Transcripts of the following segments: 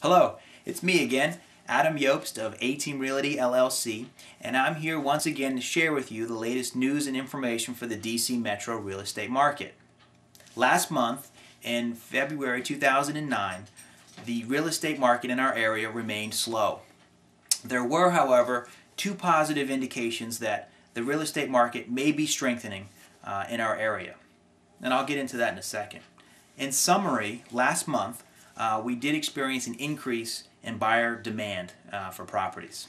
Hello, it's me again, Iobst of A-Team Realty LLC, and I'm here once again to share with you the latest news and information for the DC metro real estate market. Last month, in February 2009, the real estate market in our area remained slow. There were, however, two positive indications that the real estate market may be strengthening in our area, and I'll get into that in a second. In summary, last month, we did experience an increase in buyer demand for properties.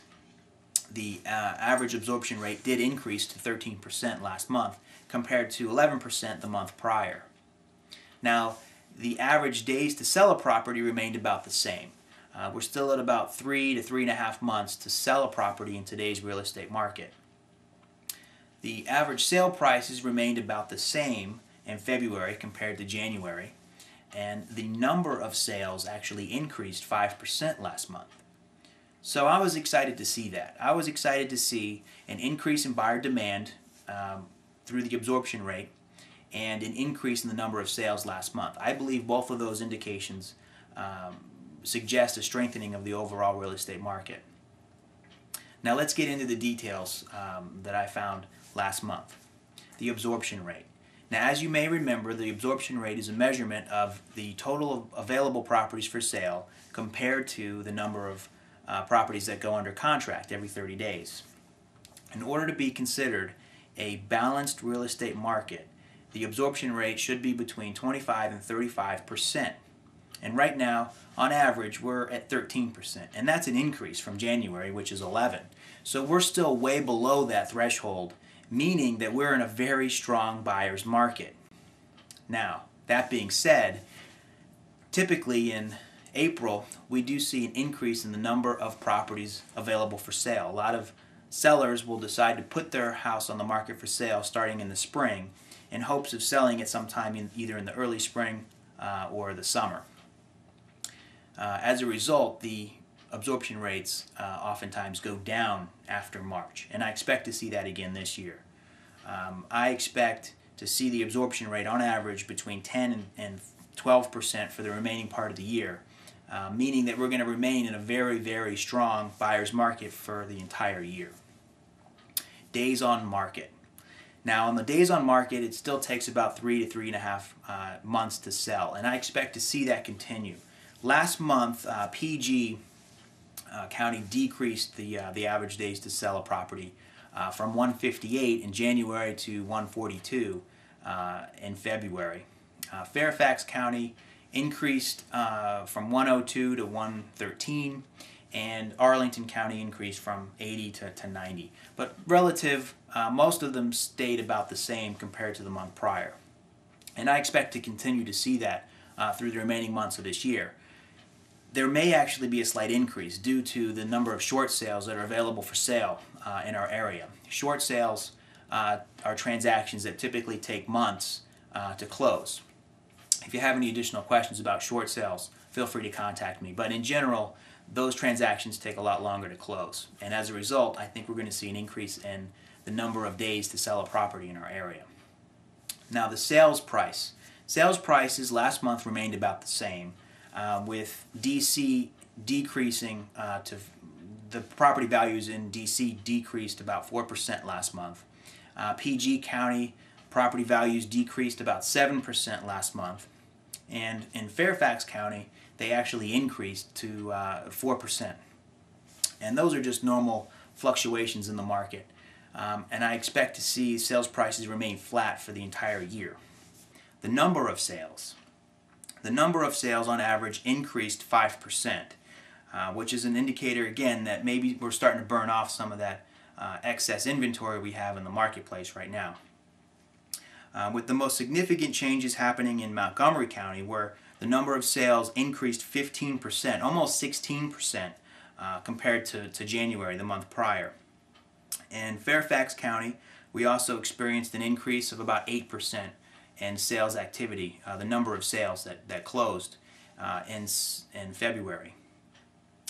The average absorption rate did increase to 13% last month compared to 11% the month prior. Now, the average days to sell a property remained about the same. We're still at about 3 to 3.5 months to sell a property in today's real estate market. The average sale prices remained about the same in February compared to January, and the number of sales actually increased 5% last month. So I was excited to see that. I was excited to see an increase in buyer demand through the absorption rate and an increase in the number of sales last month. I believe both of those indications suggest a strengthening of the overall real estate market. Now let's get into the details that I found last month. The absorption rate. Now, as you may remember, the absorption rate is a measurement of the total of available properties for sale compared to the number of properties that go under contract every 30 days. In order to be considered a balanced real estate market, the absorption rate should be between 25 and 35%. And right now, on average, we're at 13%. And that's an increase from January, which is 11. So we're still way below that threshold, meaning that we're in a very strong buyer's market. Now, that being said, typically in April, we do see an increase in the number of properties available for sale. A lot of sellers will decide to put their house on the market for sale starting in the spring in hopes of selling it sometime either in the early spring or the summer. As a result, the absorption rates oftentimes go down after March, and I expect to see that again this year. I expect to see the absorption rate on average between 10 and 12% for the remaining part of the year, meaning that we're going to remain in a very, very strong buyer's market for the entire year. Days on market. Now, on the days on market, it still takes about 3 to 3.5 months to sell, and I expect to see that continue. Last month, PG County decreased the average days to sell a property from 158 in January to 142 in February. Fairfax County increased from 102 to 113, and Arlington County increased from 80 to 90. But relative, most of them stayed about the same compared to the month prior. And I expect to continue to see that through the remaining months of this year. There may actually be a slight increase due to the number of short sales that are available for sale in our area. Short sales are transactions that typically take months to close. If you have any additional questions about short sales, feel free to contact me. But in general, those transactions take a lot longer to close. And as a result, I think we're going to see an increase in the number of days to sell a property in our area. Now, the sales price. Sales prices last month remained about the same, with DC decreasing to the property values in DC decreased about 4% last month. PG County property values decreased about 7% last month, and in Fairfax County they actually increased to 4%. And those are just normal fluctuations in the market, and I expect to see sales prices remain flat for the entire year. The number of sales. The number of sales on average increased 5%, which is an indicator again that maybe we're starting to burn off some of that excess inventory we have in the marketplace right now. With the most significant changes happening in Montgomery County, where the number of sales increased 15%, almost 16% compared to January, the month prior. In Fairfax County, we also experienced an increase of about 8% in sales activity, the number of sales that closed in February.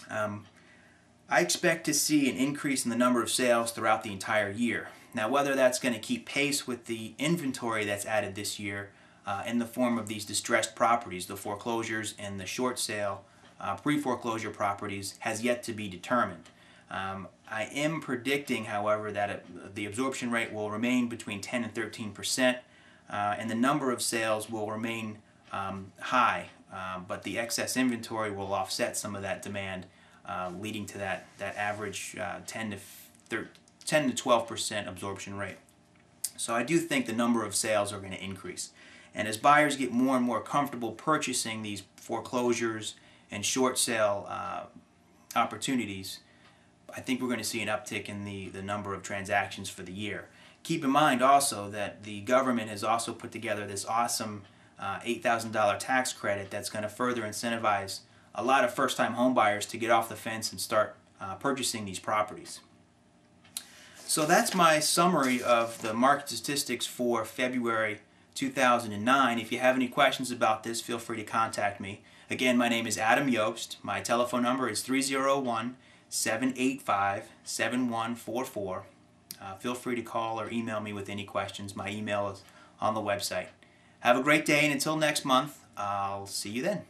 I expect to see an increase in the number of sales throughout the entire year. Now, whether that's going to keep pace with the inventory that's added this year in the form of these distressed properties, the foreclosures and the short sale pre-foreclosure properties has yet to be determined. I am predicting, however, that the absorption rate will remain between 10 and 13%, and the number of sales will remain high, but the excess inventory will offset some of that demand, leading to that average 10 to 12% absorption rate. So I do think the number of sales are going to increase. And as buyers get more and more comfortable purchasing these foreclosures and short sale opportunities, I think we're going to see an uptick in the number of transactions for the year. Keep in mind also that the government has also put together this awesome $8,000 tax credit that's going to further incentivize a lot of first-time home buyers to get off the fence and start purchasing these properties. So that's my summary of the market statistics for February 2009. If you have any questions about this, feel free to contact me. Again, my name is Adam Iobst. My telephone number is 301-785-7144. Feel free to call or email me with any questions. My email is on the website. Have a great day, and until next month, I'll see you then.